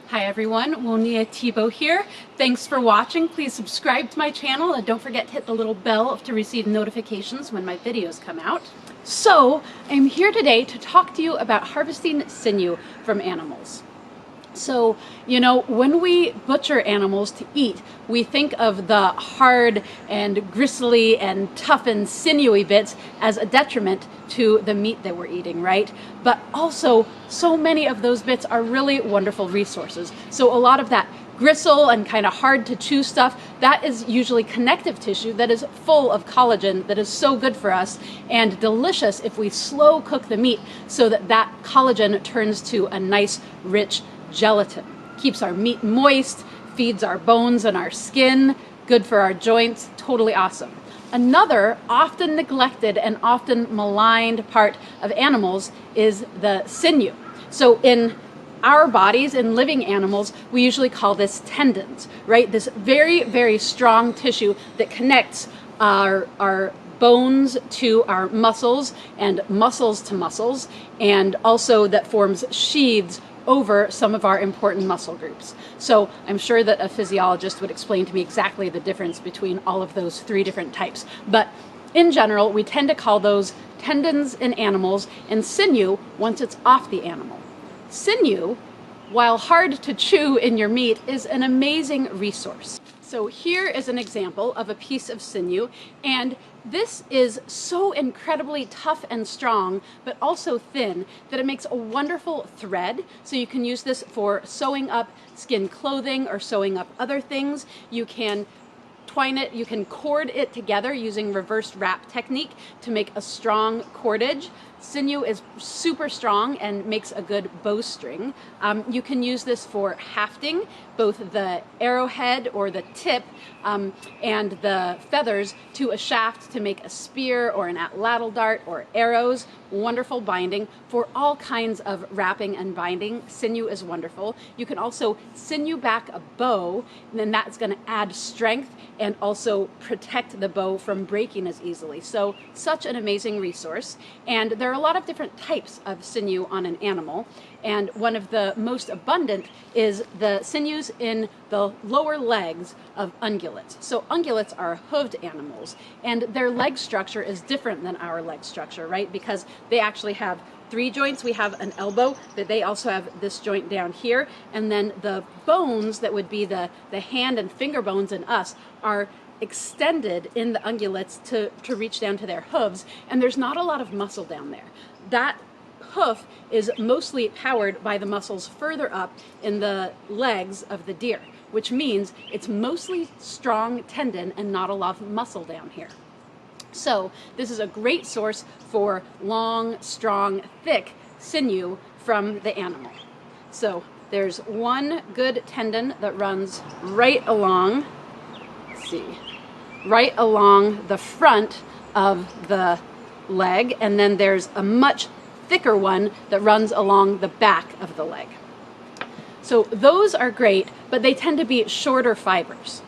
Hi everyone, Woniya here. Thanks for watching. Please subscribe to my channel and don't forget to hit the little bell to receive notifications when my videos come out. So, I'm here today to talk to you about harvesting sinew from animals. So, when we butcher animals to eat, we think of the hard and gristly and tough and sinewy bits as a detriment to the meat that we're eating, right? But also, so many of those bits are really wonderful resources. So a lot of that gristle and kind of hard to chew stuff, that is usually connective tissue that is full of collagen that is so good for us and delicious if we slow cook the meat so that that collagen turns to a nice, rich gelatin. Keeps our meat moist, feeds our bones and our skin, good for our joints, totally awesome. Another often neglected and often maligned part of animals is the sinew. So in our bodies, in living animals, we usually call this tendons, right? This very, very strong tissue that connects our bones to our muscles and muscles to muscles, and also that forms sheaths over some of our important muscle groups. So I'm sure that a physiologist would explain to me exactly the difference between all of those three different types. But in general, we tend to call those tendons in animals and sinew once it's off the animal. Sinew, while hard to chew in your meat, is an amazing resource. So here is an example of a piece of sinew, and this is so incredibly tough and strong, but also thin, that it makes a wonderful thread. So you can use this for sewing up skin clothing or sewing up other things. You can twine it, you can cord it together using reverse wrap technique to make a strong cordage. Sinew is super strong and makes a good bowstring. You can use this for hafting, both the arrowhead or the tip and the feathers to a shaft to make a spear or an atlatl dart or arrows. Wonderful binding for all kinds of wrapping and binding. Sinew is wonderful. You can also sinew back a bow, and then that's going to add strength and also protect the bow from breaking as easily. So such an amazing resource. And there are a lot of different types of sinew on an animal, and one of the most abundant is the sinews in the lower legs of ungulates. So ungulates are hoofed animals, and their leg structure is different than our leg structure, right? Because they actually have three joints. We have an elbow, but they also have this joint down here, and then the bones that would be the hand and finger bones in us are extended in the ungulates to reach down to their hooves, and there's not a lot of muscle down there. That hoof is mostly powered by the muscles further up in the legs of the deer, which means it's mostly strong tendon and not a lot of muscle down here. So this is a great source for long, strong, thick sinew from the animal. So there's one good tendon that runs right along, let's see, right along the front of the leg, and then there's a much thicker one that runs along the back of the leg. So those are great, but they tend to be shorter fibers.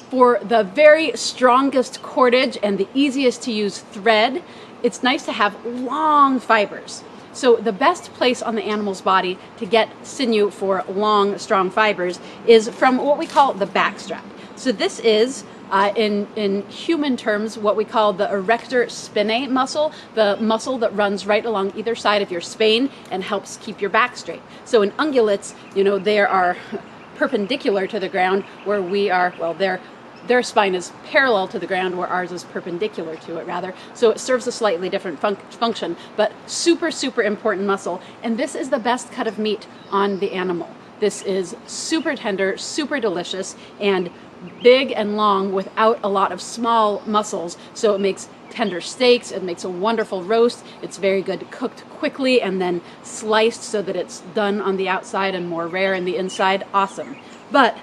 For the very strongest cordage and the easiest to use thread, it's nice to have long fibers. So the best place on the animal's body to get sinew for long, strong fibers is from what we call the backstrap. So this is in human terms, what we call the erector spinae muscle, the muscle that runs right along either side of your spine and helps keep your back straight. So in ungulates, they are perpendicular to the ground, where we are, well, their spine is parallel to the ground, where ours is perpendicular to it, rather. So it serves a slightly different function, but super, super important muscle. And this is the best cut of meat on the animal. This is super tender, super delicious, and big and long without a lot of small muscles. So it makes tender steaks, it makes a wonderful roast. It's very good cooked quickly and then sliced so that it's done on the outside and more rare in the inside. Awesome. But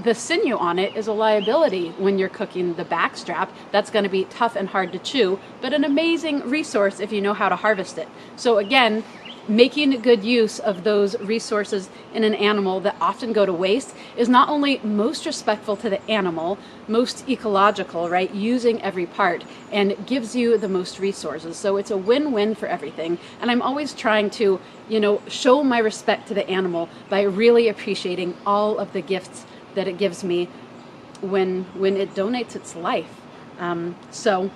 the sinew on it is a liability when you're cooking the backstrap. That's going to be tough and hard to chew, but an amazing resource if you know how to harvest it. So again, making good use of those resources in an animal that often go to waste is not only most respectful to the animal, most ecological, right? Using every part, and gives you the most resources. So it's a win-win for everything. And I'm always trying to, show my respect to the animal by really appreciating all of the gifts that it gives me when it donates its life. So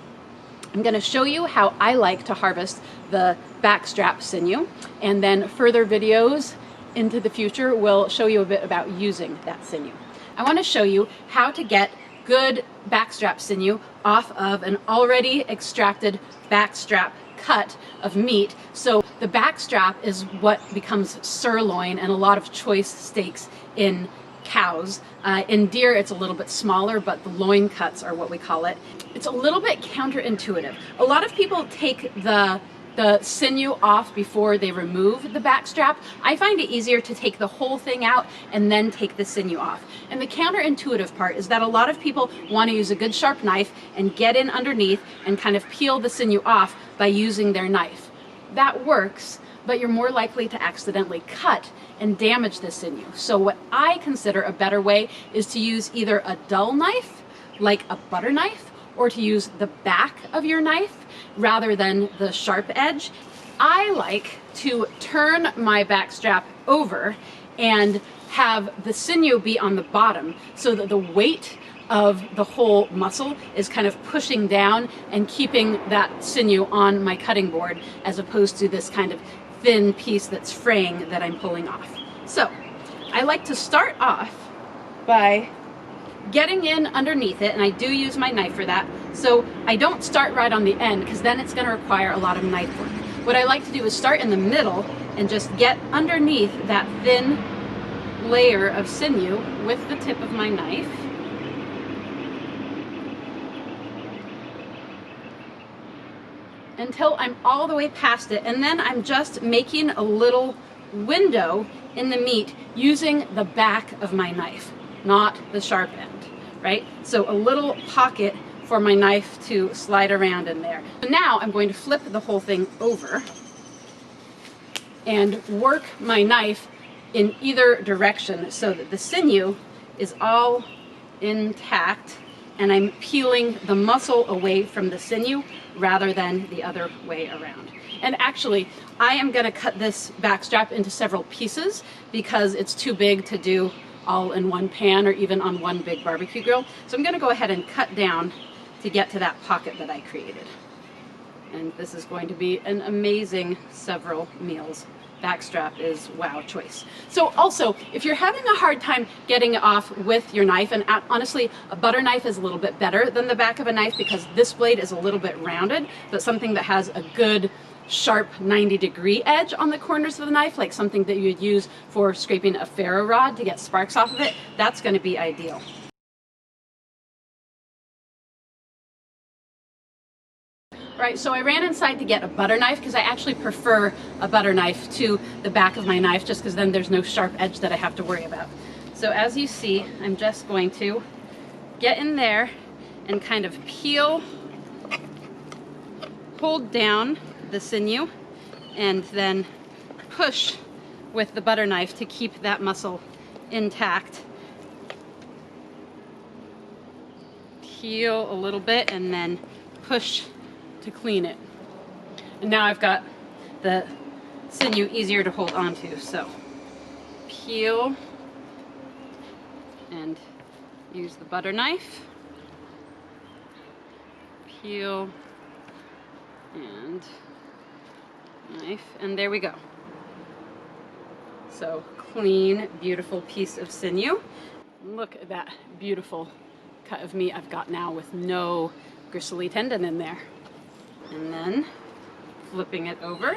I'm going to show you how I like to harvest the Backstrap Sinew, and then further videos into the future will show you a bit about using that sinew. I want to show you how to get good Backstrap Sinew off of an already extracted backstrap cut of meat. So the backstrap is what becomes sirloin and a lot of choice steaks in cows. In deer it's a little bit smaller, but the loin cuts are what we call it. It's a little bit counterintuitive. A lot of people take the sinew off before they remove the backstrap. I find it easier to take the whole thing out and then take the sinew off. And the counterintuitive part is that a lot of people want to use a good sharp knife and get in underneath and kind of peel the sinew off by using their knife. That works, but you're more likely to accidentally cut and damage the sinew. So what I consider a better way is to use either a dull knife, like a butter knife, or to use the back of your knife rather than the sharp edge. I like to turn my backstrap over and have the sinew be on the bottom so that the weight of the whole muscle is kind of pushing down and keeping that sinew on my cutting board, as opposed to this kind of thin piece that's fraying that I'm pulling off. So I like to start off by getting in underneath it, and I do use my knife for that. So I don't start right on the end, because then it's going to require a lot of knife work. What I like to do is start in the middle and just get underneath that thin layer of sinew with the tip of my knife. Until I'm all the way past it, and then I'm just making a little window in the meat using the back of my knife, not the sharp end, right? So a little pocket for my knife to slide around in there. So now I'm going to flip the whole thing over and work my knife in either direction so that the sinew is all intact and I'm peeling the muscle away from the sinew rather than the other way around. And actually, I am going to cut this backstrap into several pieces because it's too big to do all in one pan or even on one big barbecue grill. So I'm going to go ahead and cut down to get to that pocket that I created. And this is going to be an amazing several meals. Backstrap is wow choice. So also, if you're having a hard time getting it off with your knife, and honestly, a butter knife is a little bit better than the back of a knife because this blade is a little bit rounded, but something that has a good sharp 90-degree edge on the corners of the knife, like something that you'd use for scraping a ferro rod to get sparks off of it, that's going to be ideal. Right, so I ran inside to get a butter knife because I actually prefer a butter knife to the back of my knife, just because then there's no sharp edge that I have to worry about. So as you see, I'm just going to get in there and kind of peel, hold down the sinew, and then push with the butter knife to keep that muscle intact. Peel a little bit and then push to clean it. And now I've got the sinew easier to hold on to. So peel and use the butter knife. Peel and knife, and there we go. So clean, beautiful piece of sinew. Look at that beautiful cut of meat I've got now with no gristly tendon in there. And then flipping it over.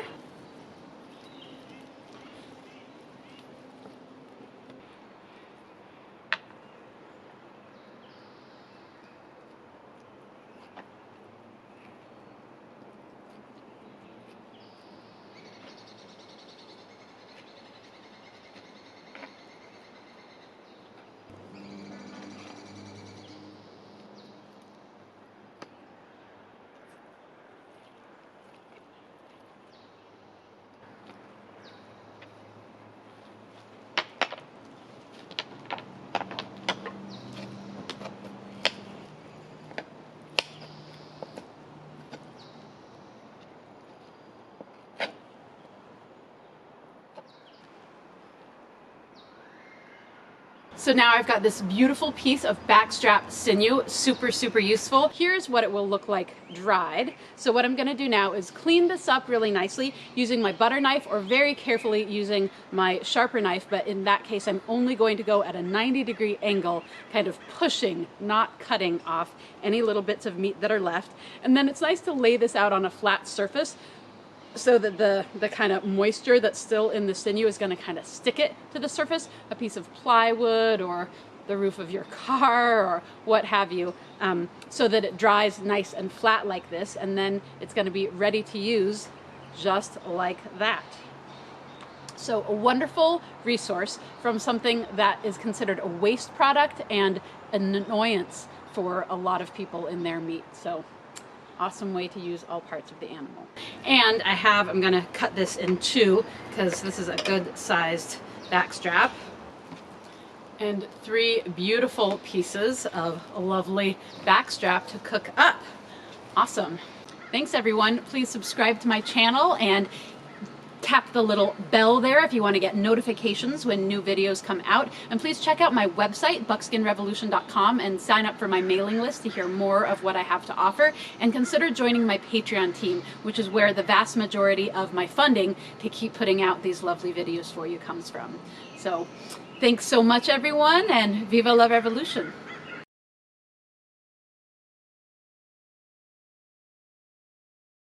So now I've got this beautiful piece of Backstrap Sinew, super useful. Here's what it will look like dried. So what I'm gonna do now is clean this up really nicely using my butter knife, or very carefully using my sharper knife, but in that case I'm only going to go at a 90-degree angle, kind of pushing, not cutting off any little bits of meat that are left. And then it's nice to lay this out on a flat surface so that the kind of moisture that's still in the sinew is going to kind of stick it to the surface, a piece of plywood or the roof of your car or what have you, so that it dries nice and flat like this, and then it's going to be ready to use just like that. So a wonderful resource from something that is considered a waste product and an annoyance for a lot of people in their meat. So awesome way to use all parts of the animal. And I'm gonna cut this in two because this is a good sized backstrap. And 3 beautiful pieces of a lovely backstrap to cook up. Awesome. Thanks everyone. Please subscribe to my channel and tap the little bell there if you want to get notifications when new videos come out. And please check out my website, buckskinrevolution.com, and sign up for my mailing list to hear more of what I have to offer. And consider joining my Patreon team, which is where the vast majority of my funding to keep putting out these lovely videos for you comes from. So thanks so much everyone, and Viva la Revolution!